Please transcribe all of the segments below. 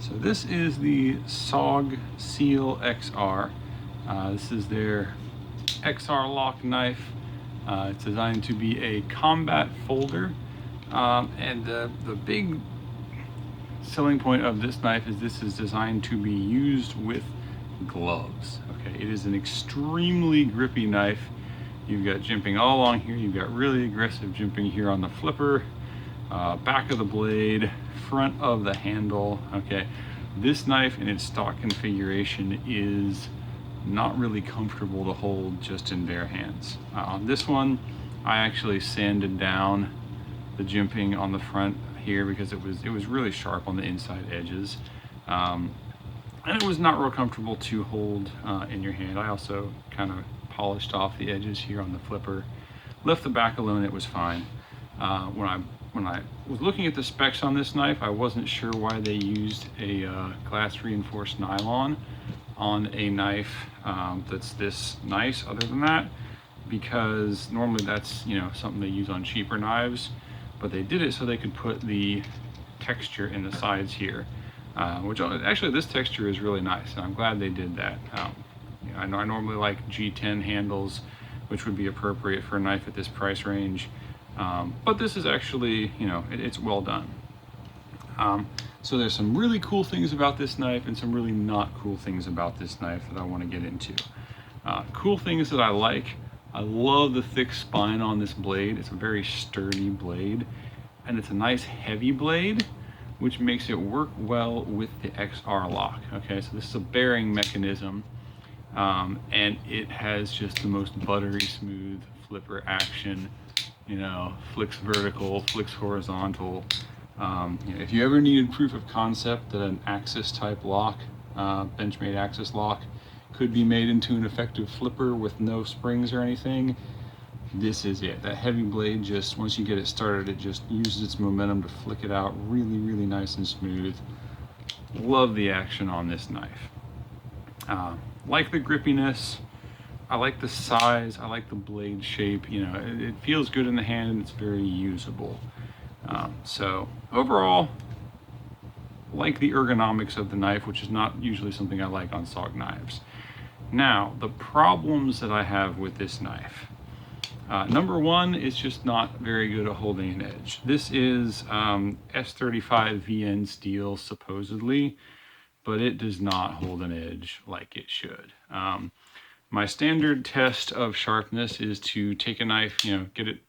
So this is the Sog Seal XR. This is their XR lock knife. It's designed to be a combat folder. And the big selling point of this knife is this is designed to be used with gloves. Okay, it is an extremely grippy knife. You've got jimping all along here. You've got really aggressive jimping here on the flipper, back of the blade, front of the handle. Okay, this knife in its stock configuration is not really comfortable to hold just in bare hands. On this one, I actually sanded down the jimping on the front here because it was really sharp on the inside edges, and it was not real comfortable to hold in your hand. I also kind of polished off the edges here on the flipper, left the back alone. It was fine. When I was looking at the specs on this knife, I wasn't sure why they used a glass reinforced nylon on a knife that's this nice, other than that, because normally that's, you know, something they use on cheaper knives, but they did it so they could put the texture in the sides here, which actually this texture is really nice, and I'm glad they did that. You know, I normally like G10 handles, which would be appropriate for a knife at this price range, but this is actually, you know, it's well done. So there's some really cool things about this knife and some really not cool things about this knife that I want to get into. Cool things that I like: I love the thick spine on this blade. It's a very sturdy blade, and it's a nice heavy blade, which makes it work well with the XR lock. Okay, so this is a bearing mechanism, and it has just the most buttery smooth flipper action. You know, flicks vertical, flicks horizontal. You know, if you ever needed proof of concept that an Axis type lock, Benchmade Axis lock, could be made into an effective flipper with no springs or anything, this is it. That heavy blade, just once you get it started, it just uses its momentum to flick it out really, really nice and smooth. Love the action on this knife. Like the grippiness. I like the size. I like the blade shape. You know, it feels good in the hand and it's very usable. So overall, like the ergonomics of the knife, which is not usually something I like on Sog knives. Now, the problems that I have with this knife. Number one, it's just not very good at holding an edge. This is S35 VN steel, supposedly, but it does not hold an edge like it should. My standard test of sharpness is to take a knife, you know, get it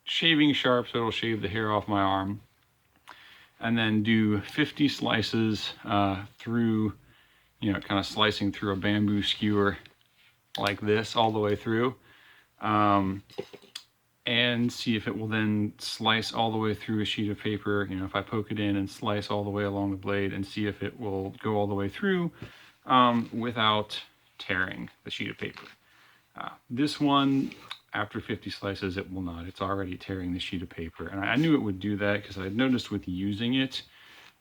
shaving sharp so it'll shave the hair off my arm, and then do 50 slices through, you know, kind of slicing through a bamboo skewer like this all the way through, and see if it will then slice all the way through a sheet of paper. You know, if I poke it in and slice all the way along the blade, and see if it will go all the way through without tearing the sheet of paper. This one, after 50 slices, it will not. It's already tearing the sheet of paper. And I knew it would do that because I had noticed with using it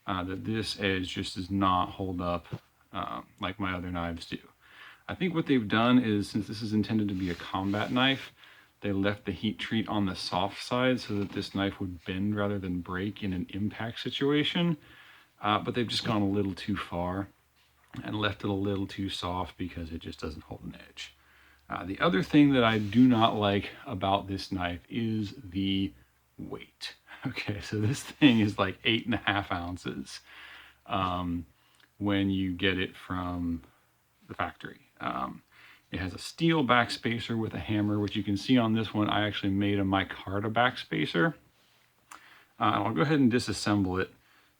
that this edge just does not hold up like my other knives do. I think what they've done is, since this is intended to be a combat knife, they left the heat treat on the soft side so that this knife would bend rather than break in an impact situation. But they've just gone a little too far and left it a little too soft because it just doesn't hold an edge. The other thing that I do not like about this knife is the weight. Okay, so this thing is like 8.5 ounces when you get it from the factory. It has a steel backspacer with a hammer, which you can see on this one. I actually made a micarta backspacer. I'll go ahead and disassemble it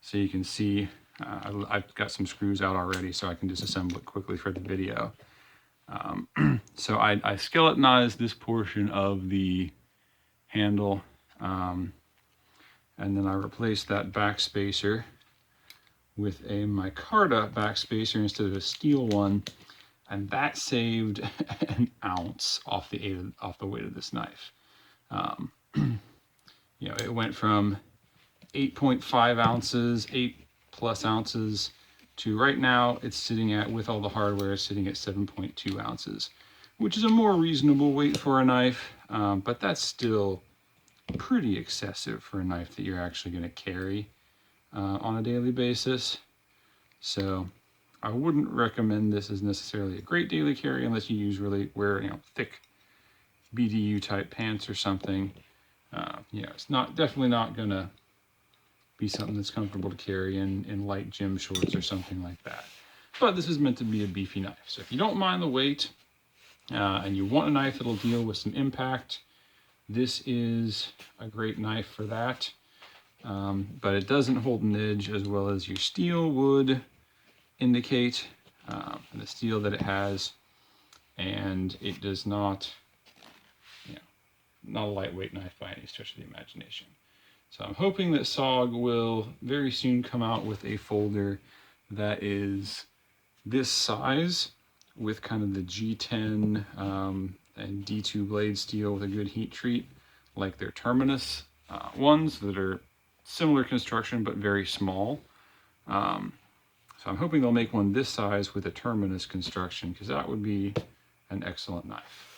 so you can see. I've got some screws out already, so I can disassemble it quickly for the video. So I skeletonized this portion of the handle, and then I replaced that backspacer with a micarta backspacer instead of a steel one, and that saved an ounce off the weight of this knife. You know, it went from 8.5 ounces, 8+ ounces, to right now it's sitting at, with all the hardware, sitting at 7.2 ounces, which is a more reasonable weight for a knife, but that's still pretty excessive for a knife that you're actually going to carry on a daily basis. So I wouldn't recommend this as necessarily a great daily carry unless you wear thick BDU type pants or something. It's definitely not gonna be something that's comfortable to carry in light gym shorts or something like that. But this is meant to be a beefy knife. So if you don't mind the weight and you want a knife that'll deal with some impact, this is a great knife for that. But it doesn't hold an edge as well as your steel would indicate, and the steel that it has, and it does not, not a lightweight knife by any stretch of the imagination. So I'm hoping that Sog will very soon come out with a folder that is this size with kind of the G10 and D2 blade steel with a good heat treat, like their Terminus ones that are similar construction but very small. So I'm hoping they'll make one this size with a Terminus construction, because that would be an excellent knife.